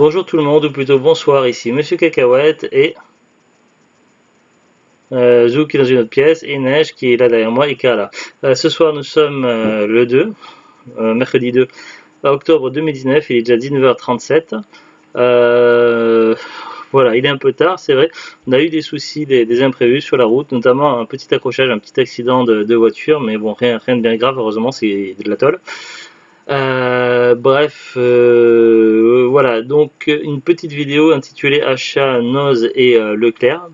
Bonjour tout le monde, ou plutôt bonsoir, ici Monsieur Cacahuète et Zou qui est dans une autre pièce et Neige qui est là derrière moi et Kala. Ce soir nous sommes le 2, mercredi 2 octobre 2019, il est déjà 19h37. Voilà, il est un peu tard, c'est vrai. On a eu des soucis, des imprévus sur la route, notamment un petit accrochage, un petit accident de voiture, mais bon, rien de bien grave, heureusement, c'est de la tôle. Voilà, donc une petite vidéo intitulée Achat, Noz et Leclerc.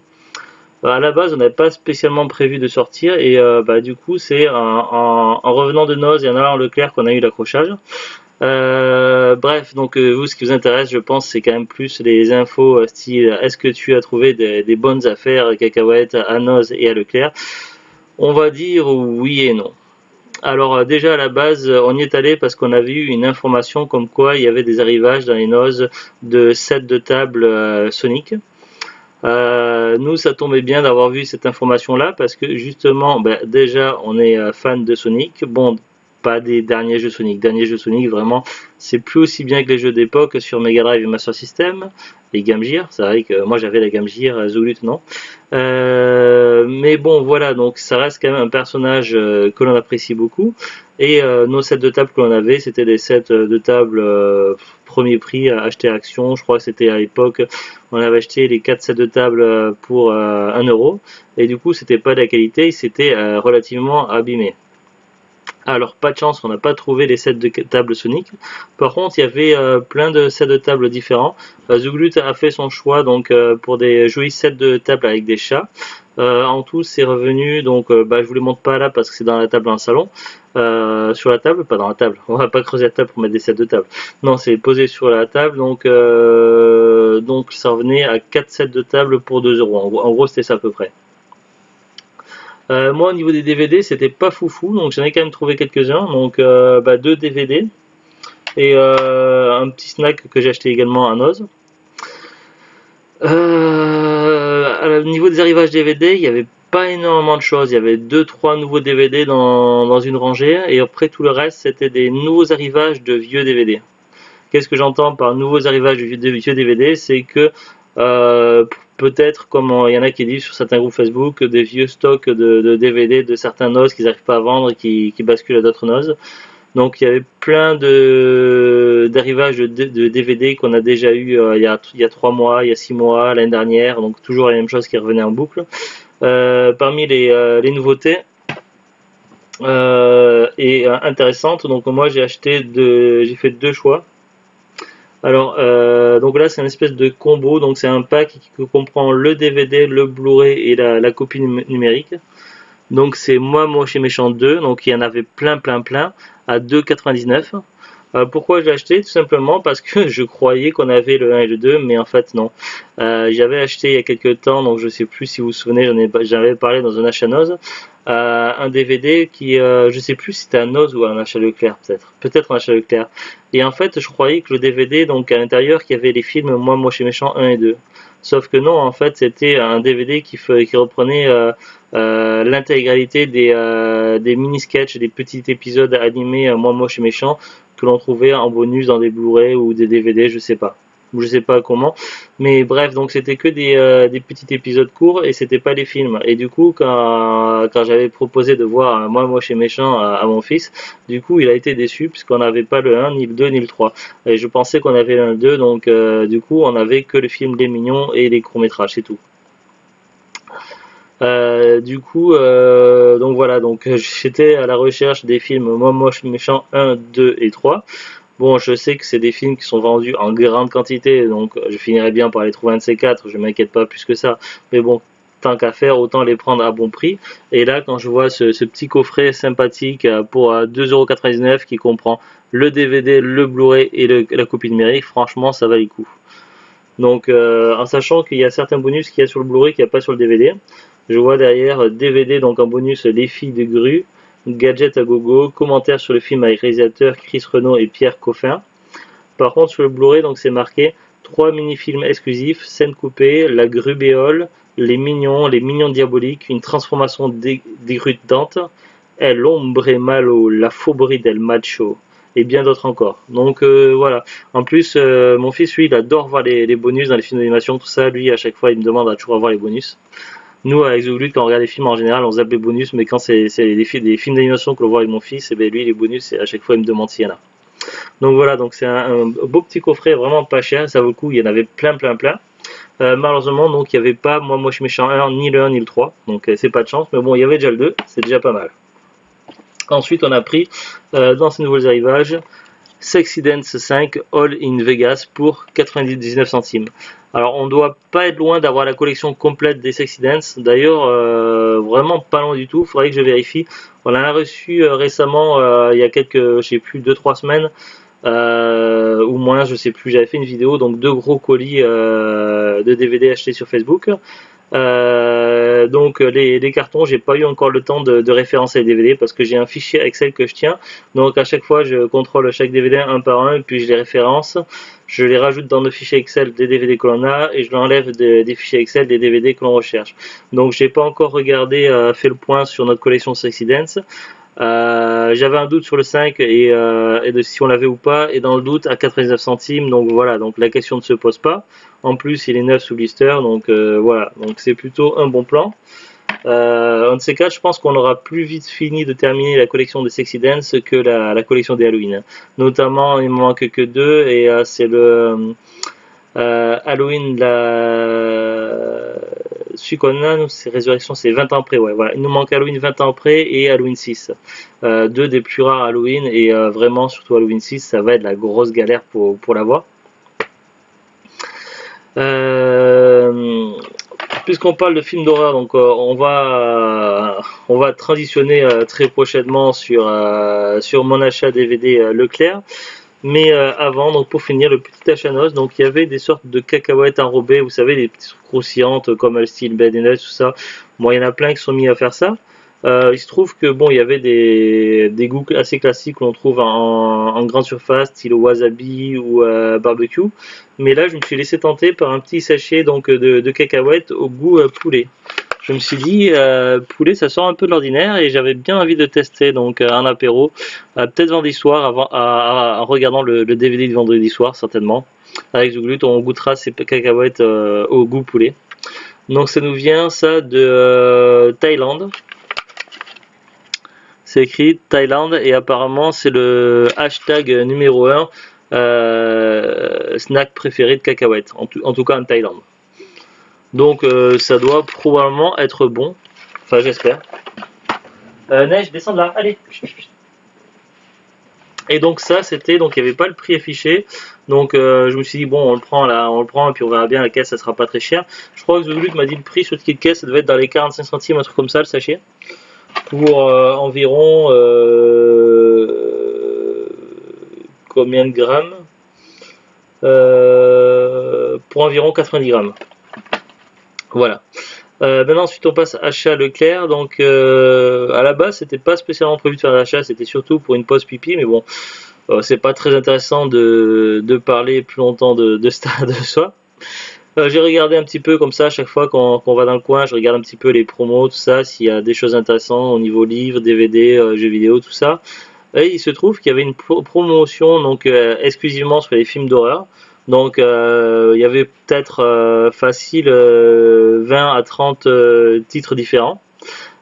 À la base, on n'avait pas spécialement prévu de sortir et du coup, c'est en revenant de Noz et en allant à Leclerc qu'on a eu l'accrochage. Bref, donc vous, ce qui vous intéresse, je pense, c'est quand même plus les infos style est-ce que tu as trouvé des bonnes affaires cacahuètes à Noz et à Leclerc? On va dire oui et non. Alors déjà à la base, on y est allé parce qu'on avait eu une information comme quoi il y avait des arrivages dans les Noz de sets de table Sonic. Nous, ça tombait bien d'avoir vu cette information-là parce que justement, déjà, on est fan de Sonic. Bon, pas des derniers jeux Sonic. Derniers jeux Sonic, vraiment, c'est plus aussi bien que les jeux d'époque sur Mega Drive et Master System et Game Gear. C'est vrai que moi j'avais la Game Gear, Zolut non. Mais bon, voilà, donc ça reste quand même un personnage que l'on apprécie beaucoup. Et nos sets de table que l'on avait, c'était des sets de table premier prix acheté à Action. Je crois que c'était à l'époque, on avait acheté les 4 sets de table pour 1 euro. Et du coup, c'était pas de la qualité, c'était relativement abîmé. Alors pas de chance, on n'a pas trouvé les sets de table Sonic. Par contre, il y avait plein de sets de table différents. Zouglut a fait son choix donc pour des jolis sets de table avec des chats. En tout, c'est revenu, donc je vous les montre pas là parce que c'est dans la table dans le salon. Sur la table, pas dans la table. On va pas creuser la table pour mettre des sets de table. Non, c'est posé sur la table, donc ça revenait à 4 sets de table pour 2 euros. En gros, c'était ça à peu près. Moi au niveau des DVD c'était pas foufou, donc j'en ai quand même trouvé quelques-uns, donc 2 DVD et un petit snack que j'ai acheté également à Noz. Au niveau des arrivages DVD, il n'y avait pas énormément de choses, il y avait 2-3 nouveaux DVD dans une rangée et après tout le reste c'était des nouveaux arrivages de vieux DVD. Qu'est-ce que j'entends par nouveaux arrivages de vieux DVD? C'est que peut-être, comme il y en a qui disent sur certains groupes Facebook, des vieux stocks de DVD de certains Noz qu'ils n'arrivent pas à vendre et qui basculent à d'autres Noz. Donc il y avait plein d'arrivages de DVD qu'on a déjà eu il y a 3 mois, il y a 6 mois, l'année dernière, donc toujours la même chose qui revenait en boucle. Parmi les nouveautés intéressantes, donc moi j'ai fait 2 choix. Alors, donc là c'est une espèce de combo, donc c'est un pack qui comprend le DVD, le Blu-ray et la copie numérique. Donc c'est Moi Moche et Méchant 2, donc il y en avait plein à 2,99. Pourquoi je l'ai acheté? Tout simplement parce que je croyais qu'on avait le 1 et le 2, mais en fait non. J'avais acheté il y a quelques temps, donc je sais plus si vous vous souvenez, j'avais parlé dans un achat Noz, un DVD qui, je sais plus si c'était un Noz ou un achat Leclerc peut-être un achat Leclerc. Et en fait je croyais que le DVD, donc à l'intérieur, qu'il y avait les films Moi Moche et Méchant 1 et 2. Sauf que non, en fait c'était un DVD qui reprenait l'intégralité des mini-sketchs, des petits épisodes animés Moi Moche et Méchant que l'on trouvait en bonus dans des Blu-ray ou des DVD, je sais pas. Je sais pas comment. Mais bref, donc c'était que des petits épisodes courts et c'était pas des films. Et du coup, quand j'avais proposé de voir Moi Moche et Méchant à mon fils, du coup il a été déçu puisqu'on n'avait pas le 1, ni le 2, ni le 3. Et je pensais qu'on avait le 1, le 2, donc du coup on avait que le film Les Mignons et les courts-métrages, c'est tout. Donc voilà, donc j'étais à la recherche des films Moi Moche Méchant 1, 2 et 3. Bon, je sais que c'est des films qui sont vendus en grande quantité, donc je finirai bien par les trouver un de ces quatre, je m'inquiète pas plus que ça. Mais bon, tant qu'à faire, autant les prendre à bon prix. Et là, quand je vois ce petit coffret sympathique pour 2,99€ qui comprend le DVD, le Blu-ray et la copie numérique, franchement, ça valait le coup. Donc, en sachant qu'il y a certains bonus qu'il y a sur le Blu-ray qu'il n'y a pas sur le DVD. Je vois derrière DVD, donc en bonus, Les Filles de Grue, Gadget à gogo, commentaires sur le film avec réalisateurs Chris Renaud et Pierre Coffin. Par contre, sur le Blu-ray, donc c'est marqué 3 mini-films exclusifs, scènes coupées, La Grubéole, Les Mignons diaboliques, une transformation dégradante, El Hombre Malo, La Fourberie del Macho, et bien d'autres encore. Donc voilà. En plus, mon fils, lui, il adore voir les bonus dans les films d'animation, tout ça. Lui, à chaque fois, il me demande à toujours avoir les bonus. Nous, avec Zoglu, quand on regarde les films en général, on zappe les bonus, mais quand c'est des films d'animation que l'on voit avec mon fils, et bien lui, les bonus, à chaque fois, il me demande s'il y en a. Donc voilà, donc c'est un beau petit coffret, vraiment pas cher, ça vaut le coup, il y en avait plein, plein, plein. Malheureusement, donc il n'y avait pas moi je suis méchant 1, ni le 1 ni le 3, donc c'est pas de chance, mais bon, il y avait déjà le 2, c'est déjà pas mal. Ensuite, on a pris dans ces nouveaux arrivages Sexy Dance 5 All in Vegas pour 99 centimes. Alors on doit pas être loin d'avoir la collection complète des Sexy Dance, d'ailleurs vraiment pas loin du tout, il faudrait que je vérifie. On en a reçu récemment, il y a quelques, je sais plus, 2-3 semaines, ou moins, je sais plus, j'avais fait une vidéo, donc 2 gros colis de DVD achetés sur Facebook. Donc les cartons, j'ai pas eu encore le temps de référencer les DVD parce que j'ai un fichier Excel que je tiens, donc à chaque fois je contrôle chaque DVD un par un et puis je les référence, je les rajoute dans le fichier Excel des DVD que l'on a et je l'enlève des fichiers Excel des DVD que l'on recherche. Donc j'ai pas encore regardé, fait le point sur notre collection Sexy Dance. J'avais un doute sur le 5 et de si on l'avait ou pas, et dans le doute à 99 centimes, donc voilà, donc la question ne se pose pas. En plus il est neuf sous blister, donc voilà, donc c'est plutôt un bon plan. Un de ces quatre, je pense qu'on aura plus vite fini de terminer la collection de Sexy Dance que la collection des Halloween. Notamment, il me manque que 2 et c'est le Halloween, celui qu'on a, nous, c'est Résurrection, c'est 20 ans après, ouais, voilà. Il nous manque Halloween 20 ans après et Halloween 6. Deux des plus rares Halloween et vraiment, surtout Halloween 6, ça va être la grosse galère pour l'avoir. Puisqu'on parle de films d'horreur, donc on va transitionner très prochainement sur mon achat DVD Leclerc. Mais avant, donc pour finir, le petit achat noce, donc il y avait des sortes de cacahuètes enrobées, vous savez, des petites croustillantes comme le style Ben Nuts, tout ça. Bon, il y en a plein qui sont mis à faire ça. Il se trouve que bon, il y avait des goûts assez classiques que l'on trouve en grande surface, style wasabi ou barbecue. Mais là, je me suis laissé tenter par un petit sachet donc de cacahuètes au goût poulet. Je me suis dit, poulet, ça sort un peu de l'ordinaire et j'avais bien envie de tester donc un apéro, peut-être vendredi soir, en regardant le DVD de vendredi soir, certainement. Avec Zouglut, on goûtera ces cacahuètes au goût poulet. Donc ça nous vient ça de Thaïlande. C'est écrit Thaïlande et apparemment c'est le hashtag numéro 1 snack préféré de cacahuètes, en tout cas en Thaïlande. Donc ça doit probablement être bon, enfin j'espère. Neige, descends de là, allez. Et donc ça c'était, donc il n'y avait pas le prix affiché, donc je me suis dit bon on le prend là, on le prend et puis on verra bien, la caisse ça sera pas très cher. Je crois que Zouglut m'a dit le prix sur le ticket de caisse, ça devait être dans les 45 centimes, un truc comme ça le sachet. Pour environ combien de grammes, pour environ 90 grammes. Voilà. Maintenant ensuite on passe à achat Leclerc. Donc à la base c'était pas spécialement prévu de faire l'achat, c'était surtout pour une pause pipi, mais bon c'est pas très intéressant de parler plus longtemps de ça. J'ai regardé un petit peu comme ça à chaque fois qu'on va dans le coin, je regarde un petit peu les promos, tout ça, s'il y a des choses intéressantes au niveau livres, DVD, jeux vidéo, tout ça. Et il se trouve qu'il y avait une promotion donc exclusivement sur les films d'horreur. Donc il y avait peut-être facile 20 à 30 titres différents.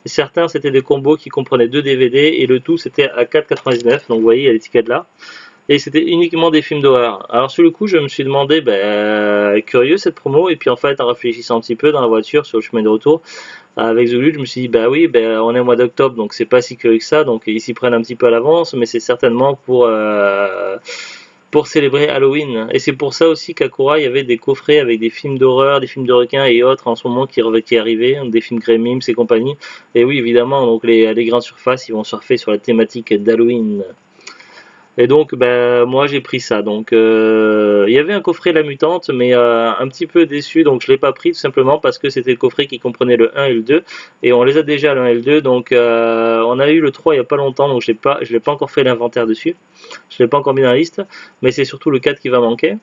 Et certains c'était des combos qui comprenaient 2 DVD et le tout c'était à 4,99. Donc vous voyez il y a l'étiquette là. Et c'était uniquement des films d'horreur. Alors sur le coup je me suis demandé, curieux cette promo, et puis en fait en réfléchissant un petit peu dans la voiture sur le chemin de retour avec Zouglut, je me suis dit bah oui, on est au mois d'octobre donc c'est pas si curieux que ça, donc ils s'y prennent un petit peu à l'avance, mais c'est certainement pour célébrer Halloween. Et c'est pour ça aussi qu'à Cora il y avait des coffrets avec des films d'horreur, des films de requins et autres en ce moment qui arrivaient, des films Gremlins et compagnie. Et oui évidemment donc les grandes surfaces ils vont surfer sur la thématique d'Halloween. Et donc moi j'ai pris ça. Donc il y avait un coffret La Mutante, mais un petit peu déçu, donc je l'ai pas pris tout simplement parce que c'était le coffret qui comprenait le 1 et le 2 et on les a déjà le 1 et le 2. Donc on a eu le 3 il y a pas longtemps, donc je l'ai pas encore fait l'inventaire dessus. Je l'ai pas encore mis dans la liste, mais c'est surtout le 4 qui va manquer.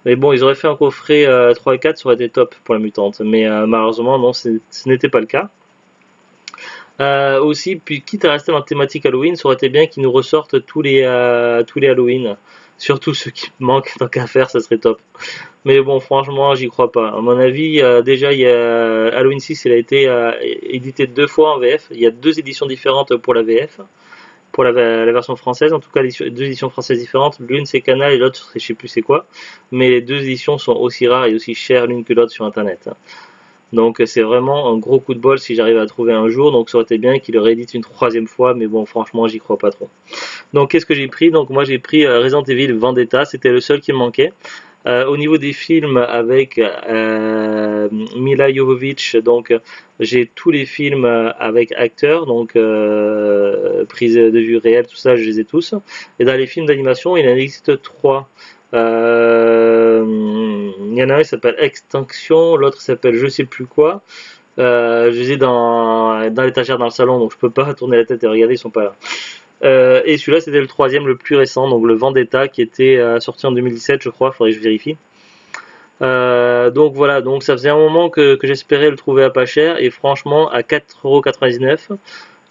Mais bon, ils auraient fait un coffret 3 et 4, ça aurait été top pour La Mutante, mais malheureusement non, ce n'était pas le cas. Aussi, puis quitte à rester dans la thématique Halloween, ça aurait été bien qu'ils nous ressortent tous les Halloween. Surtout ceux qui manquent, tant qu'à faire, ça serait top. Mais bon, franchement, j'y crois pas. À mon avis, déjà, il y a Halloween 6, il a été édité 2 fois en VF. Il y a 2 éditions différentes pour la VF, pour la version française. En tout cas, 2 éditions françaises différentes. L'une c'est Canal et l'autre, je sais plus c'est quoi. Mais les 2 éditions sont aussi rares et aussi chères l'une que l'autre sur Internet. Donc c'est vraiment un gros coup de bol si j'arrive à trouver un jour. Donc ça aurait été bien qu'il le réédite une 3e fois, mais bon, franchement, j'y crois pas trop. Donc qu'est-ce que j'ai pris? Donc moi j'ai pris Resident Evil Vendetta, c'était le seul qui me manquait. Au niveau des films avec Mila Jovovich, donc j'ai tous les films avec acteurs, donc prise de vue réelle, tout ça, je les ai tous. Et dans les films d'animation, il en existe 3. Il y en a un qui s'appelle Extinction, l'autre s'appelle je sais plus quoi. Je les ai dans l'étagère dans le salon, donc je peux pas tourner la tête et regarder, ils sont pas là. Et celui-là c'était le 3e, le plus récent, donc le Vendetta, qui était sorti en 2017 je crois, faudrait que je vérifie. Donc voilà, donc ça faisait un moment que j'espérais le trouver à pas cher, et franchement à 4,99€,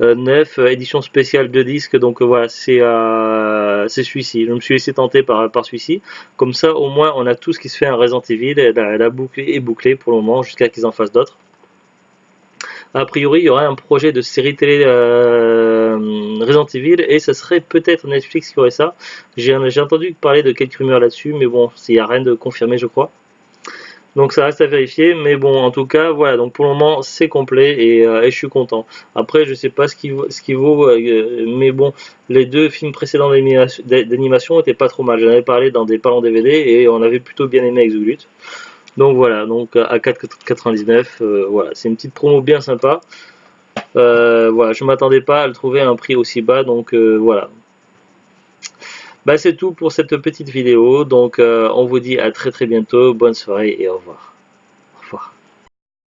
9 édition spéciale de disques, donc voilà, c'est celui-ci. Je me suis laissé tenter par celui-ci. Comme ça, au moins, on a tout ce qui se fait en Resident Evil. La boucle est bouclée pour le moment, jusqu'à qu'ils en fassent d'autres. A priori, il y aura un projet de série télé Resident Evil, et ce serait peut-être Netflix qui aurait ça. J'ai entendu parler de quelques rumeurs là-dessus, mais bon, il n'y a rien de confirmé, je crois. Donc ça reste à vérifier, mais bon, en tout cas, voilà, donc pour le moment, c'est complet, et je suis content. Après, je sais pas ce qui vaut, mais bon, les 2 films précédents d'animation étaient pas trop mal. J'en avais parlé dans des parlants DVD, et on avait plutôt bien aimé avec Zulut. Donc voilà, donc à 4,99, voilà, c'est une petite promo bien sympa. Voilà, je m'attendais pas à le trouver à un prix aussi bas, donc voilà. Bah, c'est tout pour cette petite vidéo, donc on vous dit à très très bientôt, bonne soirée et au revoir. Au revoir.